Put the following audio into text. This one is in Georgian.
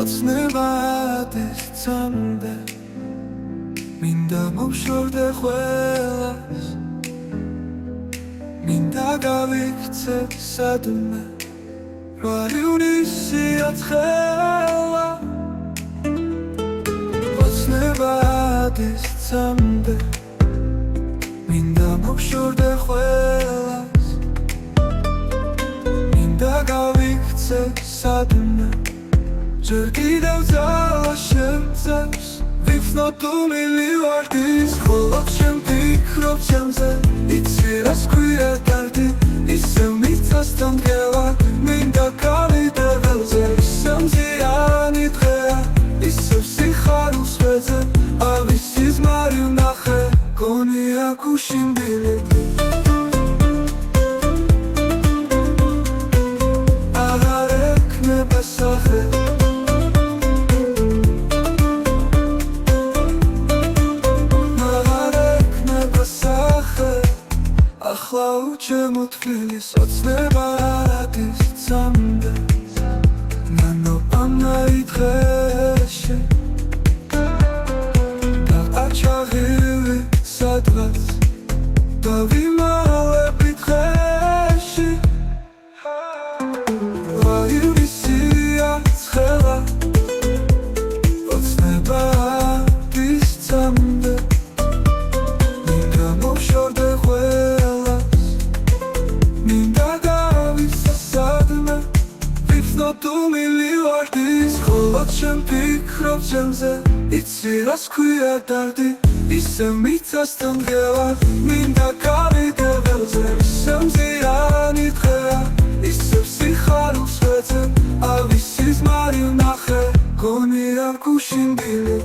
ოცნებადის წამდე მინდა მოვშორდე ყველას მინდა გავიქცე სადმე რვალი სიაცხელა ოცნებადის წამდე მინდა მოვშორდე ყველას მინდა გავიქცე სადმე ჯერ კიდევ ძალა შემწევს ვიფნოტული ლივარდის ხოლო ჩემ ფიქრობ ჩემზე იცი რას ქვია დარდი ისევ მიწასთან დგევა მინდა გავიდე ველზე ისევ მზიანი დღეა ისევ სიხარულს ვეძე ავის სიზმარი ვნახე გონია გუშინდილი აღარ ექნება სახე ახლა უჩემო თბილის ოცნებადის წამდე ნანო ამნაი დღეში და აჩაღილი სადღაც დავიმალები დღეში ვაირი სიაცხელა ოცნებადის წამდე მინდა მოვშორდე ვიფნოტული ლივარდის ხოლო ჩემ ფიქრობ ჩემზე იცი რას ქვია დარდი ისევ მიწასთან დგევა მინდა გავიდე ველზე ისევ მზიანი დღეა ისევ სიხარულს ვეძებ ავის სიზმარი ვნახე გონია გუშინდილი